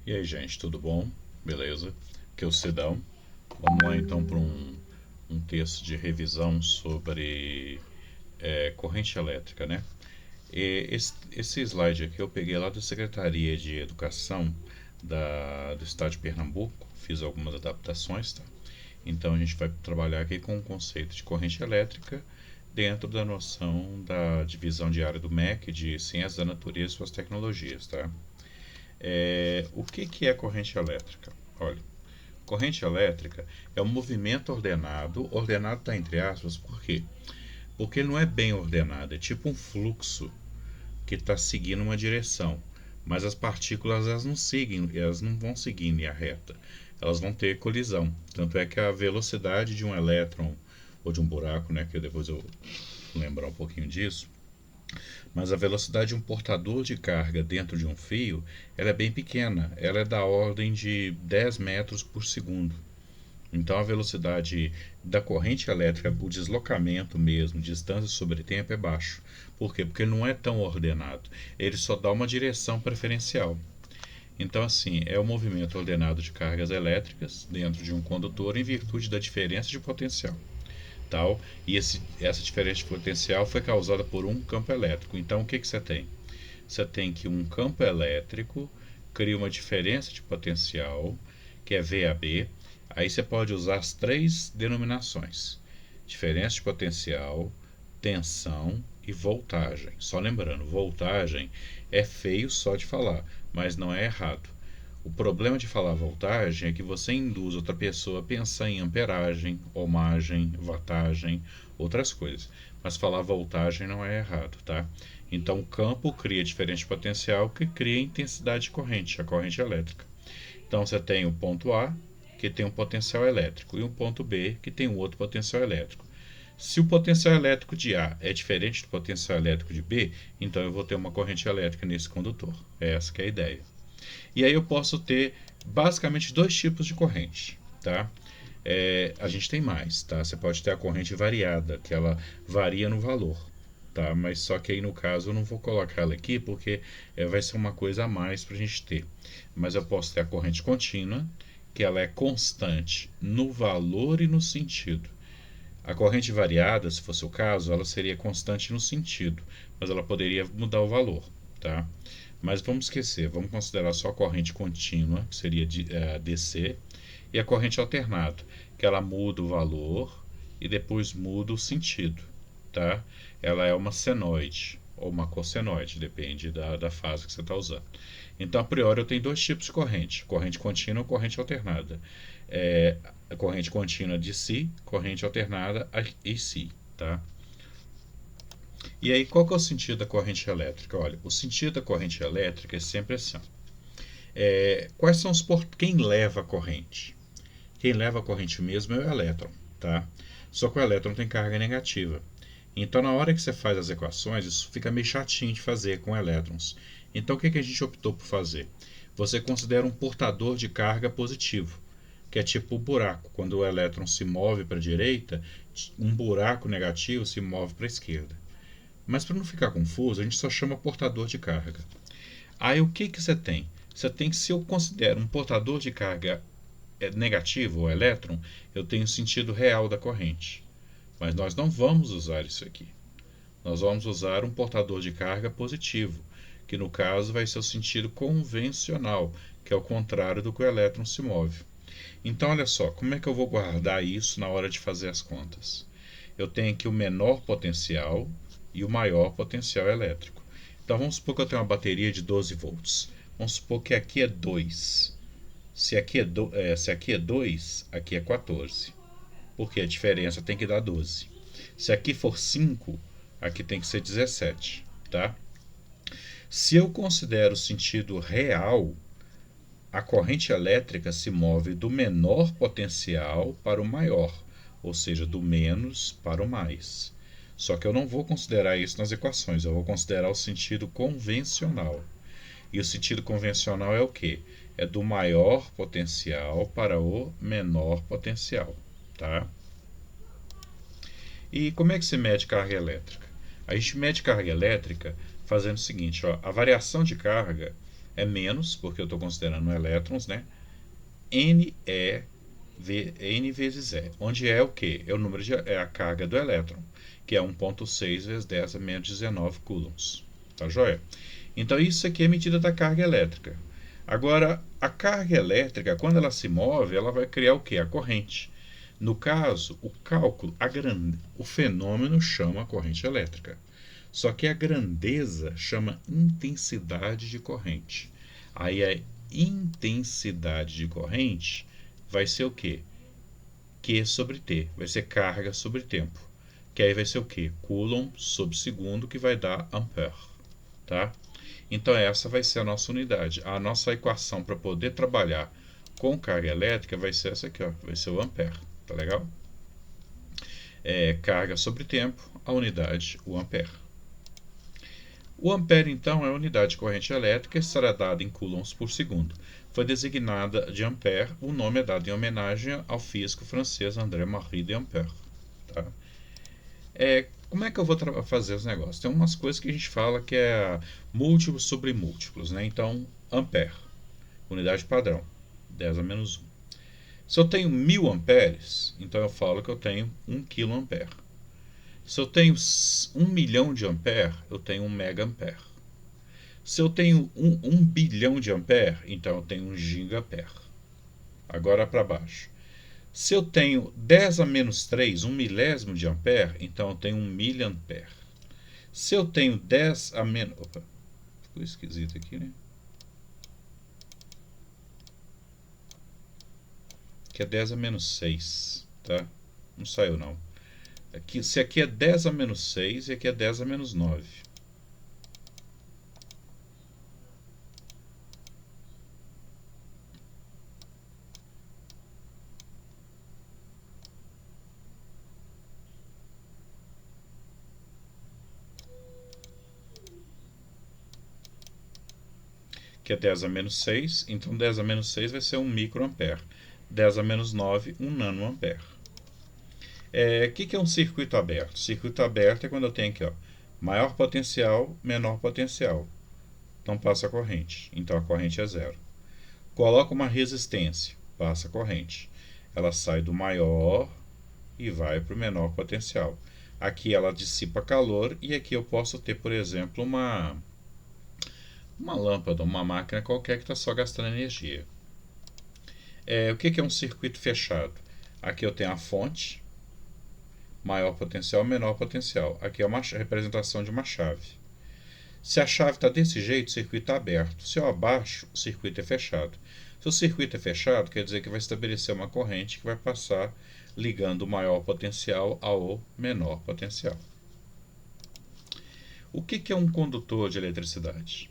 E aí, gente, tudo bom? Beleza? Aqui é o Sidão. Vamos lá então para um texto de revisão sobre corrente elétrica, né? Esse slide aqui eu peguei lá da Secretaria de Educação do Estado de Pernambuco, fiz algumas adaptações, tá? Então a gente vai trabalhar aqui com o conceito de corrente elétrica dentro da noção da divisão de área do MEC de Ciências da Natureza e suas tecnologias, tá? O que é corrente elétrica? Olha, corrente elétrica é um movimento ordenado, ordenado está entre aspas, por quê? Porque ele não é bem ordenado, é tipo um fluxo que está seguindo uma direção, mas as partículas elas não seguem, elas não vão seguir em linha reta, elas vão ter colisão. Tanto é que a velocidade de um elétron ou de um buraco, né, que depois eu vou lembrar um pouquinho disso, mas a velocidade de um portador de carga dentro de um fio ela é bem pequena, ela é da ordem de 10 metros por segundo. Então a velocidade da corrente elétrica, o deslocamento mesmo, distância sobre tempo é baixo. Por quê? Porque ele não é tão ordenado. Ele só dá uma direção preferencial. Então, assim, é o movimento ordenado de cargas elétricas dentro de um condutor em virtude da diferença de potencial. Tal, e essa diferença de potencial foi causada por um campo elétrico. Então, o que você tem? Você tem que um campo elétrico cria uma diferença de potencial, que é VAB. Aí você pode usar as três denominações: diferença de potencial, tensão e voltagem. Só lembrando, voltagem é feio só de falar, mas não é errado. O problema de falar voltagem é que você induz outra pessoa a pensar em amperagem, ohmagem, wattagem, outras coisas. Mas falar voltagem não é errado, tá? Então o campo cria diferente potencial que cria intensidade de corrente, a corrente elétrica. Então você tem o ponto A, que tem um potencial elétrico, e o ponto B, que tem um outro potencial elétrico. Se o potencial elétrico de A é diferente do potencial elétrico de B, então eu vou ter uma corrente elétrica nesse condutor. Essa que é a ideia. E aí eu posso ter basicamente dois tipos de corrente, tá? A gente tem mais, tá? Você pode ter a corrente variada, que ela varia no valor, tá? Mas só que aí no caso eu não vou colocar ela aqui porque vai ser uma coisa a mais para a gente ter. Mas eu posso ter a corrente contínua, que ela é constante no valor e no sentido. A corrente variada, se fosse o caso, ela seria constante no sentido, mas ela poderia mudar o valor, tá? Mas vamos esquecer, vamos considerar só a corrente contínua, que seria DC, e a corrente alternada, que ela muda o valor e depois muda o sentido, tá? Ela é uma senoide ou uma cossenoide, depende da fase que você está usando. Então, a priori, eu tenho dois tipos de corrente: corrente contínua e corrente alternada. A corrente contínua de si, corrente alternada AC, tá? E aí, qual que é o sentido da corrente elétrica? Olha, o sentido da corrente elétrica é sempre assim. Quais são quem leva a corrente? Quem leva a corrente mesmo é o elétron, tá? Só que o elétron tem carga negativa. Então, na hora que você faz as equações, isso fica meio chatinho de fazer com elétrons. Então, o que a gente optou por fazer? Você considera um portador de carga positivo, que é tipo o buraco. Quando o elétron se move para a direita, um buraco negativo se move para a esquerda. Mas para não ficar confuso, a gente só chama portador de carga. Aí o que você tem? Você tem que, se eu considero um portador de carga negativo, o elétron, eu tenho o sentido real da corrente. Mas nós não vamos usar isso aqui. Nós vamos usar um portador de carga positivo, que no caso vai ser o sentido convencional, que é o contrário do que o elétron se move. Então, olha só, como é que eu vou guardar isso na hora de fazer as contas? Eu tenho aqui o menor potencial e o maior potencial elétrico. Então, vamos supor que eu tenho uma bateria de 12 volts. Vamos supor que aqui é 2. Se aqui é 2, aqui é 14. Porque a diferença tem que dar 12. Se aqui for 5, aqui tem que ser 17, tá? Se eu considero o sentido real, a corrente elétrica se move do menor potencial para o maior, ou seja, do menos para o mais. Só que eu não vou considerar isso nas equações, eu vou considerar o sentido convencional. E o sentido convencional é o quê? É do maior potencial para o menor potencial, tá? E como é que se mede carga elétrica? A gente mede carga elétrica fazendo o seguinte, ó, a variação de carga é menos, porque eu estou considerando elétrons, né? N N vezes E, onde é o que? É o número é a carga do elétron, que é 1,6 vezes 10 a menos 19 coulombs. Tá joia? Então isso aqui é a medida da carga elétrica. Agora, a carga elétrica, quando ela se move, ela vai criar o que? A corrente. No caso, o cálculo, o fenômeno chama corrente elétrica. Só que a grandeza chama intensidade de corrente. Aí a intensidade de corrente vai ser o quê? Q sobre T. Vai ser carga sobre tempo. Que aí vai ser o quê? Coulomb sobre segundo, que vai dar ampere. Tá? Então essa vai ser a nossa unidade. A nossa equação para poder trabalhar com carga elétrica vai ser essa aqui, ó. Vai ser o ampere. Tá legal? Carga sobre tempo, a unidade, o ampere. O ampere, então, é a unidade de corrente elétrica e será dada em coulombs por segundo. Foi designada de ampere, o nome é dado em homenagem ao físico francês André-Marie d'Ampère. Tá? Como é que eu vou fazer os negócios? Tem umas coisas que a gente fala que é múltiplos sobre múltiplos, né? Então, ampere, unidade padrão, 10 a menos 1. Se eu tenho 1000 amperes, então eu falo que eu tenho 1 kA. Se eu tenho 1 milhão de ampere, eu tenho 1 mega-ampere. Se eu tenho 1 bilhão de ampere, então eu tenho 1 giga-ampere. Agora para baixo. Se eu tenho 10 a menos 3, 1 milésimo de ampere, então eu tenho 1 miliampere. Se eu tenho 10 a menos... Opa, ficou esquisito aqui, né? Aqui é 10 a menos 6, tá? Não saiu não. Se aqui é 10 a menos 6 e aqui é 10 a menos 9. Que é 10 a menos 6, então 10 a menos 6 vai ser 1 microampere. 10 a menos 9, 1 nanoampere. O que é um circuito aberto? Circuito aberto é quando eu tenho aqui, ó, maior potencial, menor potencial. Então passa a corrente. Então a corrente é zero. Coloco uma resistência, passa a corrente. Ela sai do maior e vai para o menor potencial. Aqui ela dissipa calor e aqui eu posso ter, por exemplo, uma lâmpada, uma máquina qualquer que está só gastando energia. O que é um circuito fechado? Aqui eu tenho a fonte, maior potencial, menor potencial. Aqui é uma representação de uma chave. Se a chave está desse jeito, o circuito está aberto. Se eu abaixo, o circuito é fechado. Se o circuito é fechado, quer dizer que vai estabelecer uma corrente que vai passar ligando o maior potencial ao menor potencial. O que é um condutor de eletricidade?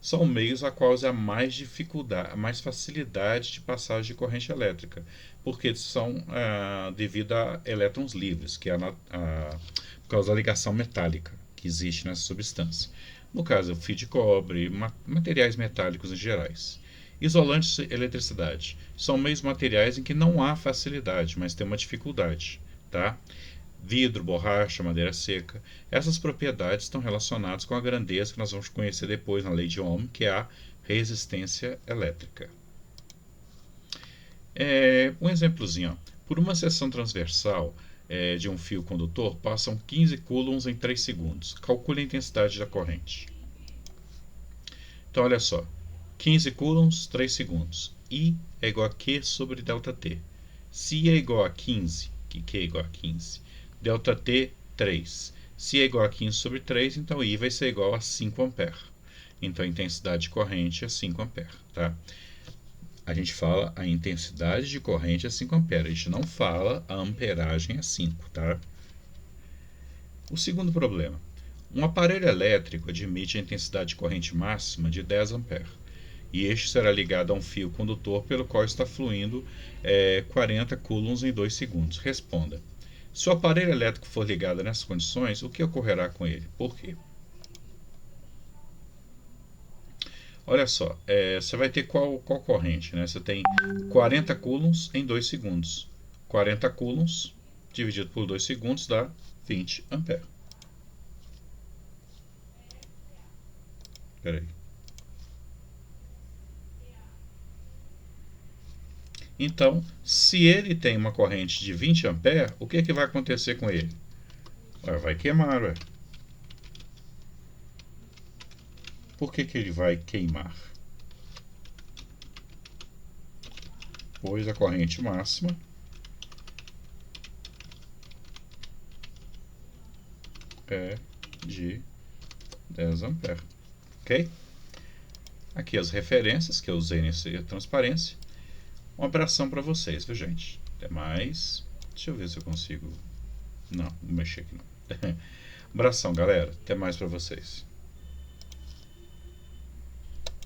São meios a quais há mais dificuldade, mais facilidade de passagem de corrente elétrica, porque são devido a elétrons livres, que é por causa da ligação metálica que existe nessa substância. No caso, fio de cobre, materiais metálicos em gerais. Isolantes de eletricidade. São meios materiais em que não há facilidade, mas tem uma dificuldade. Tá? Vidro, borracha, madeira seca. Essas propriedades estão relacionadas com a grandeza que nós vamos conhecer depois na lei de Ohm, que é a resistência elétrica. Um exemplozinho. Ó. Por uma seção transversal de um fio condutor, passam 15 coulombs em 3 segundos. Calcule a intensidade da corrente. Então, olha só. 15 coulombs, 3 segundos. I é igual a Q sobre ΔT. Se I é igual a 15, que Q é igual a 15, ΔT, 3. Se I é igual a 15 sobre 3, então I vai ser igual a 5 ampere. Então, a intensidade de corrente é 5 ampere. Tá? A gente fala a intensidade de corrente é 5 ampere. A gente não fala a amperagem é 5. Tá? O segundo problema. Um aparelho elétrico admite a intensidade de corrente máxima de 10 ampere. E este será ligado a um fio condutor pelo qual está fluindo 40 coulombs em 2 segundos. Responda. Se o aparelho elétrico for ligado nessas condições, o que ocorrerá com ele? Por quê? Olha só, você vai ter qual corrente? Né? Você tem 40 coulombs em 2 segundos. 40 coulombs dividido por 2 segundos dá 20 ampere. Espera aí. Então, se ele tem uma corrente de 20 amperes, o que vai acontecer com ele? Vai queimar, ué. Por que ele vai queimar? Pois a corrente máxima é de 10 amperes. Ok? Aqui as referências que eu usei nessa transparência. Um abração para vocês, viu, gente? Até mais. Deixa eu ver se eu consigo. Não, não mexer aqui não. Abração, galera. Até mais para vocês.